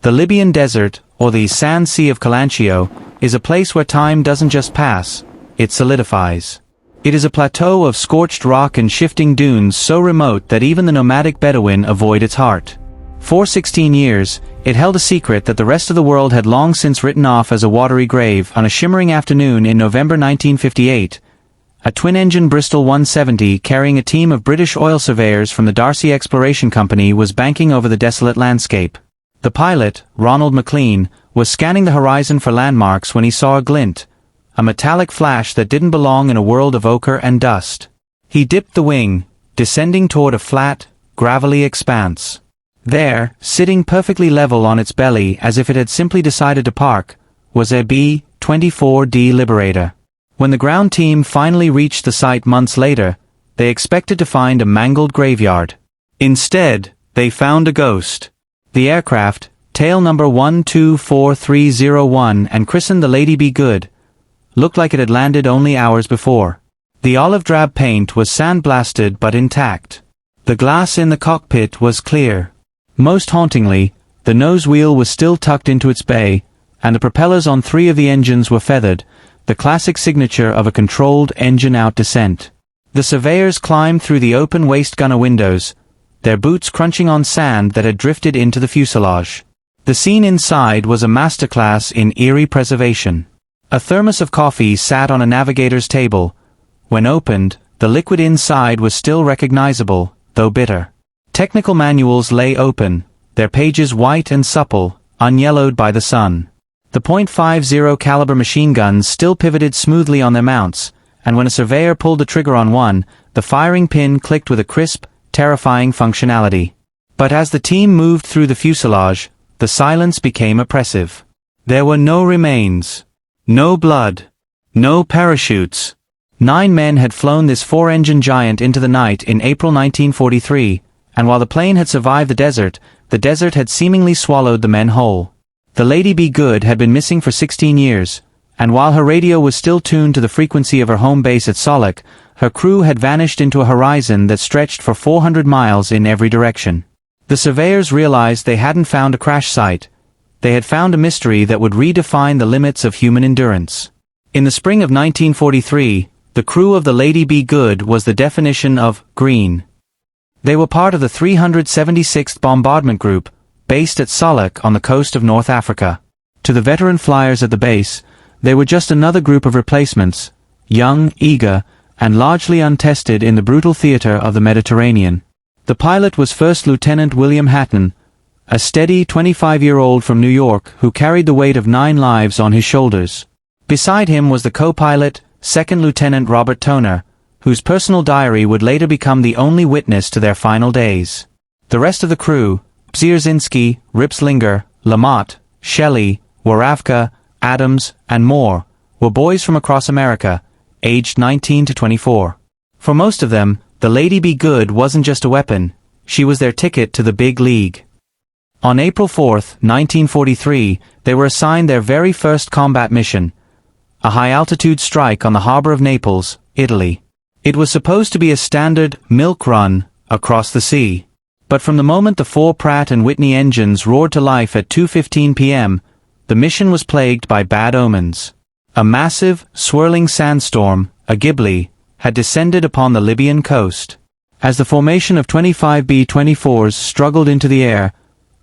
The Libyan Desert, or the Sand Sea of Kalanchio, is a place where time doesn't just pass, it solidifies. It is a plateau of scorched rock and shifting dunes so remote that even the nomadic Bedouin avoid its heart. For 16 years, it held a secret that the rest of the world had long since written off as a watery grave. On a shimmering afternoon in November 1958, a twin-engine Bristol 170 carrying a team of British oil surveyors from the Darcy Exploration Company was banking over the desolate landscape. The pilot, Ronald McLean, was scanning the horizon for landmarks when he saw a glint, a metallic flash that didn't belong in a world of ochre and dust. He dipped the wing, descending toward a flat, gravelly expanse. There, sitting perfectly level on its belly as if it had simply decided to park, was a B-24 Liberator. When the ground team finally reached the site months later, they expected to find a mangled graveyard. Instead, they found a ghost. The aircraft, tail number 124301 and christened the Lady Be Good, looked like it had landed only hours before. The olive-drab paint was sandblasted but intact. The glass in the cockpit was clear. Most hauntingly, the nose wheel was still tucked into its bay, and the propellers on 3 of the engines were feathered, the classic signature of a controlled engine-out descent. The surveyors climbed through the open waist-gunner windows, their boots crunching on sand that had drifted into the fuselage. The scene inside was a masterclass in eerie preservation. A thermos of coffee sat on a navigator's table. When opened, the liquid inside was still recognizable, though bitter. Technical manuals lay open, their pages white and supple, unyellowed by the sun. The .50 caliber machine guns still pivoted smoothly on their mounts, and when a surveyor pulled the trigger on one, the firing pin clicked with a crisp, terrifying functionality. But as the team moved through the fuselage, the silence became oppressive. There were no remains. No blood. No parachutes. 9 men had flown this 4-engine giant into the night in April 1943, and while the plane had survived the desert had seemingly swallowed the men whole. The Lady Be Good had been missing for 16 years, and while her radio was still tuned to the frequency of her home base at Solok, her crew had vanished into a horizon that stretched for 400 miles in every direction. The surveyors realized they hadn't found a crash site. They had found a mystery that would redefine the limits of human endurance. In the spring of 1943, the crew of the Lady Be Good was the definition of green. They were part of the 376th Bombardment Group, based at Solok on the coast of North Africa. To the veteran flyers at the base, they were just another group of replacements, young, eager, and largely untested in the brutal theater of the Mediterranean. The pilot was First Lieutenant William Hatton, a steady 25-year-old from New York who carried the weight of 9 lives on his shoulders. Beside him was the co-pilot, Second Lieutenant Robert Toner, whose personal diary would later become the only witness to their final days. The rest of the crew, Bzierzinski, Ripslinger, Lamotte, Shelley, Waravka, Adams, and more, were boys from across America, aged 19 to 24. For most of them, the Lady Be Good wasn't just a weapon, she was their ticket to the big league. On April 4, 1943, they were assigned their very first combat mission, a high-altitude strike on the harbor of Naples, Italy. It was supposed to be a standard milk run across the sea. But from the moment the 4 Pratt & Whitney engines roared to life at 2:15 p.m., the mission was plagued by bad omens. A massive, swirling sandstorm, a Ghibli, had descended upon the Libyan coast. As the formation of 25 B-24s struggled into the air,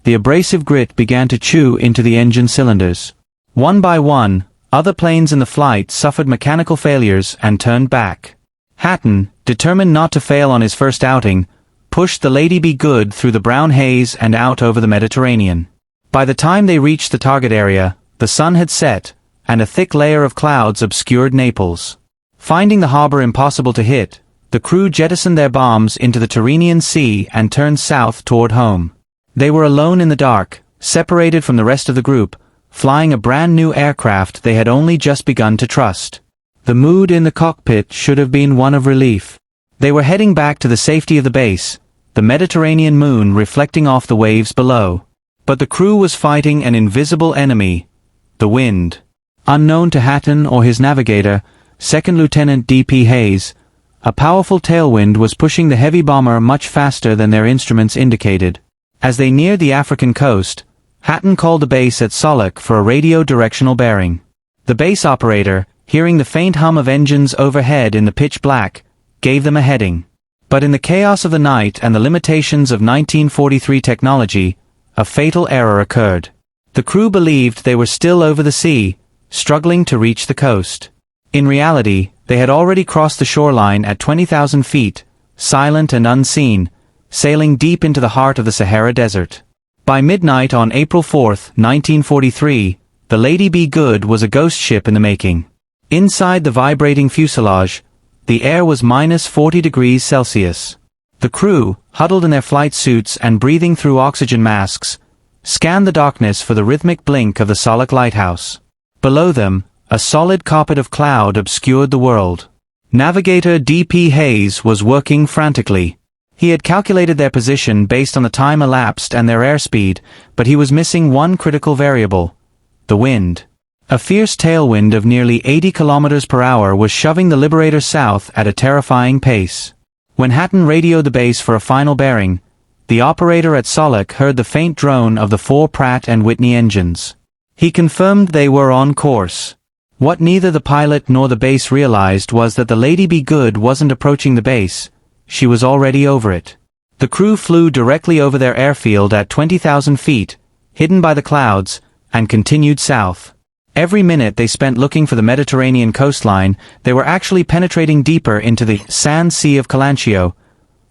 the abrasive grit began to chew into the engine cylinders. One by one, other planes in the flight suffered mechanical failures and turned back. Hatton, determined not to fail on his first outing, pushed the Lady Be Good through the brown haze and out over the Mediterranean. By the time they reached the target area, the sun had set, and a thick layer of clouds obscured Naples. Finding the harbor impossible to hit, the crew jettisoned their bombs into the Tyrrhenian Sea and turned south toward home. They were alone in the dark, separated from the rest of the group, flying a brand new aircraft they had only just begun to trust. The mood in the cockpit should have been one of relief. They were heading back to the safety of the base, the Mediterranean moon reflecting off the waves below. But the crew was fighting an invisible enemy, the wind. Unknown to Hatton or his navigator, Second Lieutenant D.P. Hayes, a powerful tailwind was pushing the heavy bomber much faster than their instruments indicated. As they neared the African coast, Hatton called the base at Solok for a radio directional bearing. The base operator, hearing the faint hum of engines overhead in the pitch black, gave them a heading. But in the chaos of the night and the limitations of 1943 technology, a fatal error occurred. The crew believed they were still over the sea, struggling to reach the coast. In reality, they had already crossed the shoreline at 20,000 feet, silent and unseen, sailing deep into the heart of the Sahara Desert. By midnight on April 4, 1943, the Lady Be Good was a ghost ship in the making. Inside the vibrating fuselage, the air was minus 40 degrees Celsius. The crew, huddled in their flight suits and breathing through oxygen masks, scanned the darkness for the rhythmic blink of the Solok lighthouse. Below them, a solid carpet of cloud obscured the world. Navigator D.P. Hayes was working frantically. He had calculated their position based on the time elapsed and their airspeed, but he was missing one critical variable: the wind. A fierce tailwind of nearly 80 kilometers per hour was shoving the Liberator south at a terrifying pace. When Hatton radioed the base for a final bearing, the operator at Solok heard the faint drone of the 4 Pratt & Whitney engines. He confirmed they were on course. What neither the pilot nor the base realized was that the Lady Be Good wasn't approaching the base, she was already over it. The crew flew directly over their airfield at 20,000 feet, hidden by the clouds, and continued south. Every minute they spent looking for the Mediterranean coastline, they were actually penetrating deeper into the Sand Sea of Calancio,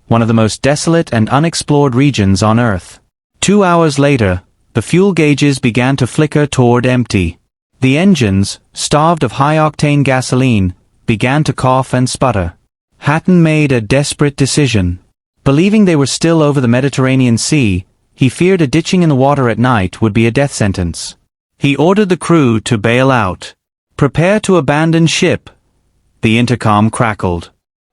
one of the most desolate and unexplored regions on Earth. 2 hours later, the fuel gauges began to flicker toward empty. The engines, starved of high-octane gasoline, began to cough and sputter. Hatton made a desperate decision. Believing they were still over the Mediterranean Sea, he feared a ditching in the water at night would be a death sentence. He ordered the crew to bail out. "Prepare to abandon ship," the intercom crackled.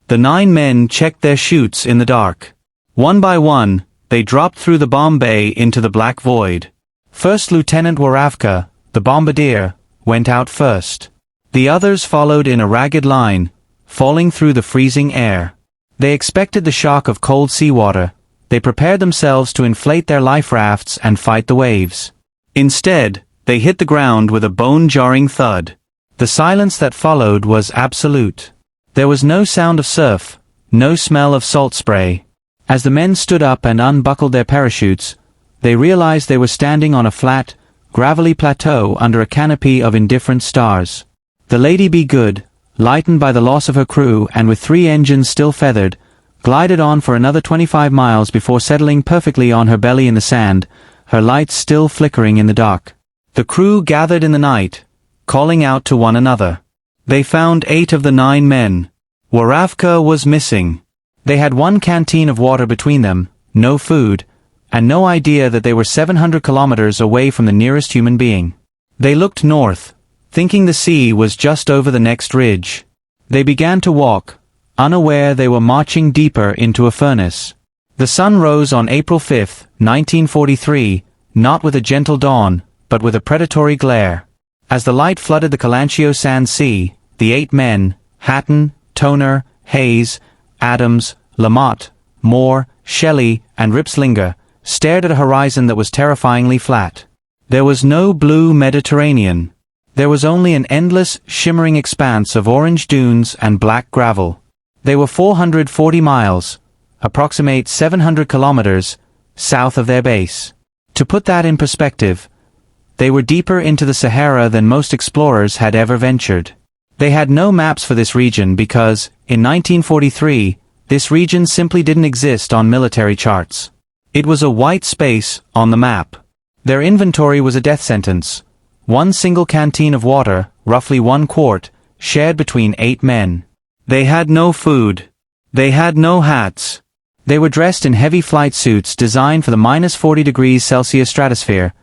The 9 men checked their chutes in the dark. One by one, they dropped through the bomb bay into the black void. First Lieutenant Waravka, the bombardier, went out first. The others followed in a ragged line, falling through the freezing air. They expected the shock of cold seawater. They prepared themselves to inflate their life rafts and fight the waves. Instead, they hit the ground with a bone-jarring thud. The silence that followed was absolute. There was no sound of surf, no smell of salt spray. As the men stood up and unbuckled their parachutes, they realized they were standing on a flat, gravelly plateau under a canopy of indifferent stars. The Lady Be Good, lightened by the loss of her crew and with 3 engines still feathered, glided on for another 25 miles before settling perfectly on her belly in the sand, her lights still flickering in the dark. The crew gathered in the night, calling out to one another. They found 8 of the 9 men. Waravka was missing. They had 1 canteen of water between them, no food, and no idea that they were 700 kilometers away from the nearest human being. They looked north, thinking the sea was just over the next ridge. They began to walk, unaware they were marching deeper into a furnace. The sun rose on April 5, 1943, not with a gentle dawn, but with a predatory glare. As the light flooded the Calancio Sand Sea, the 8 men, Hatton, Toner, Hayes, Adams, Lamotte, Moore, Shelley, and Ripslinger, stared at a horizon that was terrifyingly flat. There was no blue Mediterranean. There was only an endless, shimmering expanse of orange dunes and black gravel. They were 440 miles, approximate 700 kilometers, south of their base. To put that in perspective, they were deeper into the Sahara than most explorers had ever ventured. They had no maps for this region because, in 1943, this region simply didn't exist on military charts. It was a white space on the map. Their inventory was a death sentence. 1 single canteen of water, roughly 1 quart, shared between 8 men. They had no food. They had no hats. They were dressed in heavy flight suits designed for the minus 40 degrees Celsius stratosphere,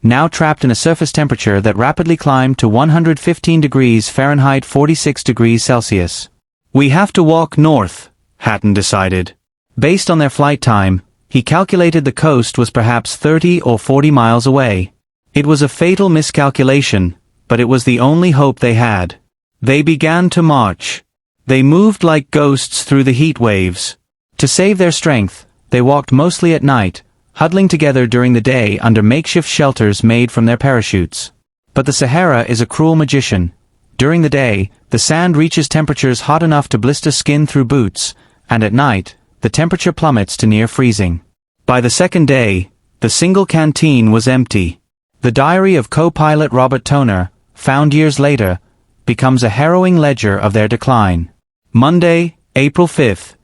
now trapped in a surface temperature that rapidly climbed to 115 degrees Fahrenheit 46 degrees Celsius. "We have to walk north," Hatton decided. Based on their flight time, he calculated the coast was perhaps 30 or 40 miles away. It was a fatal miscalculation, but it was the only hope they had. They began to march. They moved like ghosts through the heat waves. To save their strength, they walked mostly at night, huddling together during the day under makeshift shelters made from their parachutes. But the Sahara is a cruel magician. During the day, the sand reaches temperatures hot enough to blister skin through boots, and at night, the temperature plummets to near freezing. By the second day, the single canteen was empty. The diary of co-pilot Robert Toner, found years later, becomes a harrowing ledger of their decline. Monday, April 5th.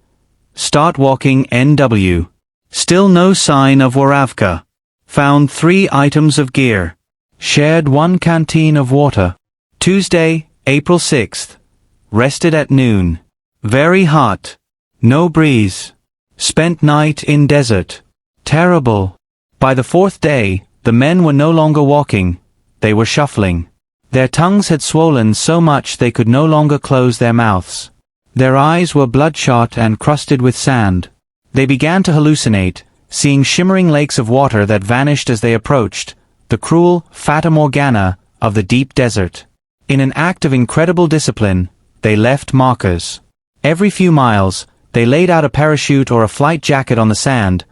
Start walking NW. Still no sign of Waravka. Found 3 items of gear. Shared 1 canteen of water. Tuesday, April 6th. Rested at noon. Very hot. No breeze. Spent night in desert. Terrible. By the 4th day, the men were no longer walking, they were shuffling. Their tongues had swollen so much they could no longer close their mouths. Their eyes were bloodshot and crusted with sand. They began to hallucinate, seeing shimmering lakes of water that vanished as they approached, the cruel Fata Morgana of the deep desert. In an act of incredible discipline, they left markers. Every few miles, they laid out a parachute or a flight jacket on the sand,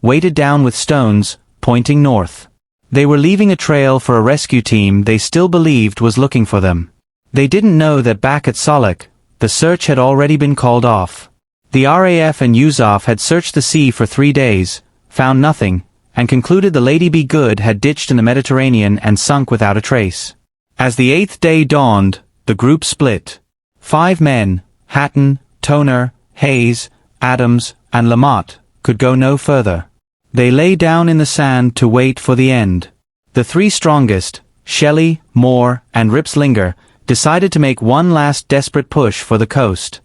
weighted down with stones, pointing north. They were leaving a trail for a rescue team they still believed was looking for them. They didn't know that back at Salak, the search had already been called off. The RAF and USAF had searched the sea for 3 days, found nothing, and concluded the Lady Be Good had ditched in the Mediterranean and sunk without a trace. As the 8th day dawned, the group split. 5 men, Hatton, Toner, Hayes, Adams, and Lamotte, could go no further. They lay down in the sand to wait for the end. The 3 strongest, Shelley, Moore, and Ripslinger, decided to make one last desperate push for the coast.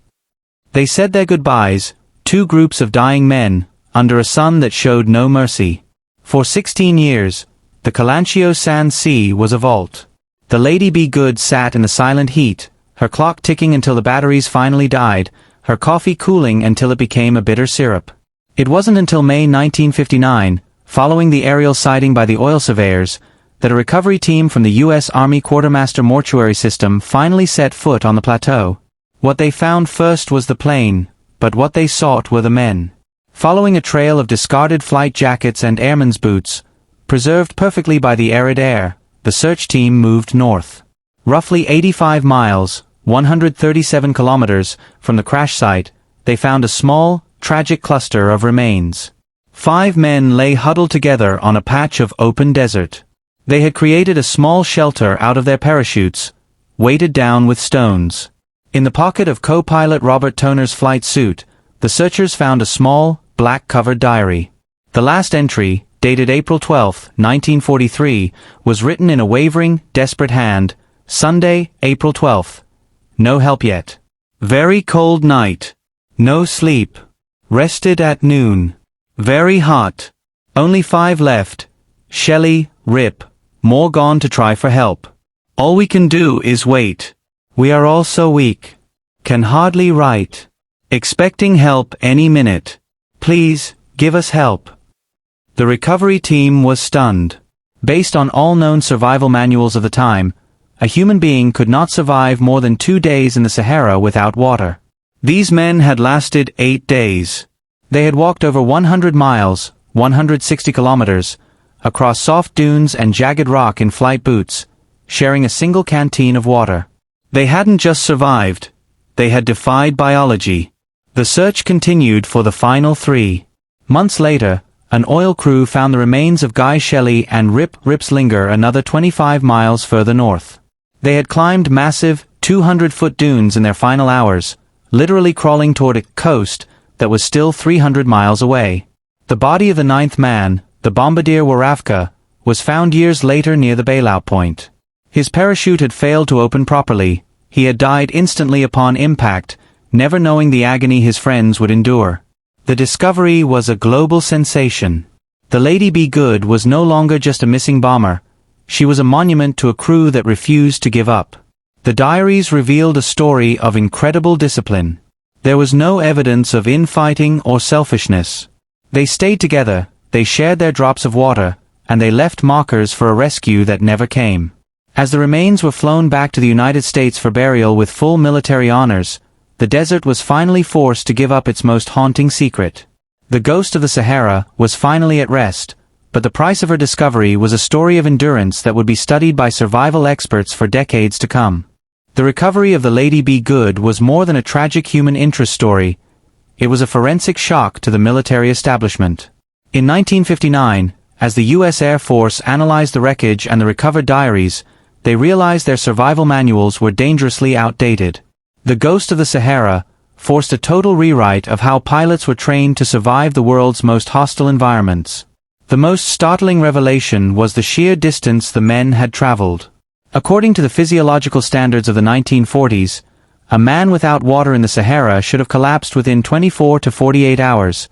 They said their goodbyes, 2 groups of dying men, under a sun that showed no mercy. For 16 years, the Kalanchio Sand Sea was a vault. The Lady Be Good sat in the silent heat, her clock ticking until the batteries finally died, her coffee cooling until it became a bitter syrup. It wasn't until May 1959, following the aerial sighting by the oil surveyors, that a recovery team from the U.S. Army Quartermaster Mortuary System finally set foot on the plateau. What they found first was the plane, but what they sought were the men. Following a trail of discarded flight jackets and airmen's boots, preserved perfectly by the arid air, the search team moved north. Roughly 85 miles, 137 kilometers, from the crash site, they found a small, tragic cluster of remains. 5 men lay huddled together on a patch of open desert. They had created a small shelter out of their parachutes, weighted down with stones. In the pocket of co-pilot Robert Toner's flight suit, the searchers found a small, black-covered diary. The last entry, dated April 12, 1943, was written in a wavering, desperate hand, Sunday, April 12th. No help yet. Very cold night. No sleep. Rested at noon. Very hot. Only 5 left. Shelley, Rip, Moore gone to try for help. All we can do is wait. We are all so weak. Can hardly write. Expecting help any minute. Please, give us help. The recovery team was stunned. Based on all known survival manuals of the time, a human being could not survive more than 2 days in the Sahara without water. These men had lasted 8 days. They had walked over 100 miles, 160 kilometers, across soft dunes and jagged rock in flight boots, sharing a single canteen of water. They hadn't just survived, they had defied biology. The search continued for the final 3. Months later, an oil crew found the remains of Guy Shelley and Rip Ripslinger another 25 miles further north. They had climbed massive, 200-foot dunes in their final hours, literally crawling toward a coast that was still 300 miles away. The body of the 9th man, the bombardier Waravka, was found years later near the bailout point. His parachute had failed to open properly. He had died instantly upon impact, never knowing the agony his friends would endure. The discovery was a global sensation. The Lady Be Good was no longer just a missing bomber. She was a monument to a crew that refused to give up. The diaries revealed a story of incredible discipline. There was no evidence of infighting or selfishness. They stayed together, they shared their drops of water, and they left markers for a rescue that never came. As the remains were flown back to the United States for burial with full military honors, the desert was finally forced to give up its most haunting secret. The ghost of the Sahara was finally at rest, but the price of her discovery was a story of endurance that would be studied by survival experts for decades to come. The recovery of the Lady Be Good was more than a tragic human interest story. It was a forensic shock to the military establishment. In 1959, as the U.S. Air Force analyzed the wreckage and the recovered diaries, they realized their survival manuals were dangerously outdated. The ghost of the Sahara forced a total rewrite of how pilots were trained to survive the world's most hostile environments. The most startling revelation was the sheer distance the men had traveled. According to the physiological standards of the 1940s, a man without water in the Sahara should have collapsed within 24 to 48 hours,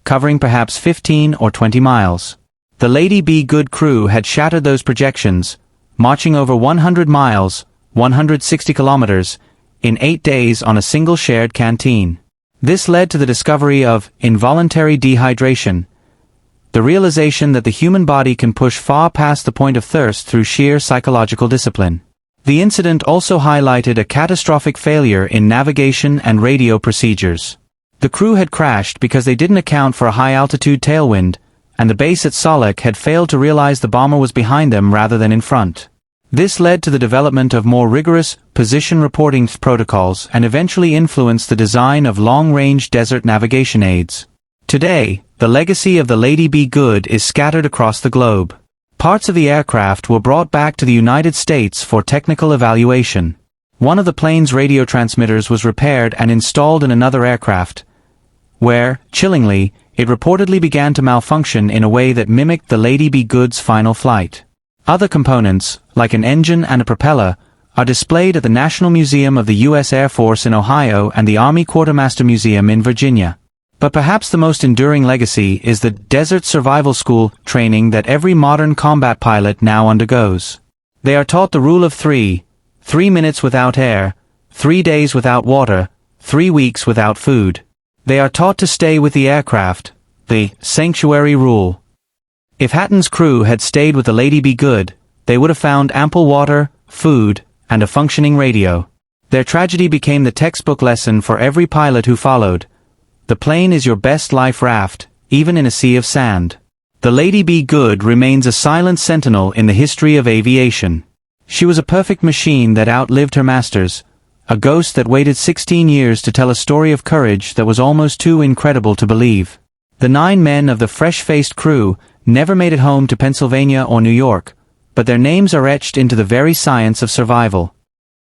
covering perhaps 15 or 20 miles. The Lady Be Good crew had shattered those projections, marching over 100 miles, 160 kilometers, in 8 days on a single shared canteen. This led to the discovery of involuntary dehydration, the realization that the human body can push far past the point of thirst through sheer psychological discipline. The incident also highlighted a catastrophic failure in navigation and radio procedures. The crew had crashed because they didn't account for a high-altitude tailwind, and the base at Salak had failed to realize the bomber was behind them rather than in front. This led to the development of more rigorous position reporting protocols and eventually influenced the design of long-range desert navigation aids. Today, the legacy of the Lady Be Good is scattered across the globe. Parts of the aircraft were brought back to the United States for technical evaluation. One of the plane's radio transmitters was repaired and installed in another aircraft, where, chillingly, it reportedly began to malfunction in a way that mimicked the Lady Be Good's final flight. Other components, like an engine and a propeller, are displayed at the National Museum of the U.S. Air Force in Ohio and the Army Quartermaster Museum in Virginia. But perhaps the most enduring legacy is the Desert Survival School training that every modern combat pilot now undergoes. They are taught the rule of 3 minutes without air, 3 days without water, 3 weeks without food. They are taught to stay with the aircraft, the sanctuary rule. If Hatton's crew had stayed with the Lady Be Good, they would have found ample water, food, and a functioning radio. Their tragedy became the textbook lesson for every pilot who followed. The plane is your best life raft, even in a sea of sand. The Lady Be Good remains a silent sentinel in the history of aviation. She was a perfect machine that outlived her masters, a ghost that waited 16 years to tell a story of courage that was almost too incredible to believe. The 9 men of the fresh-faced crew never made it home to Pennsylvania or New York, but their names are etched into the very science of survival.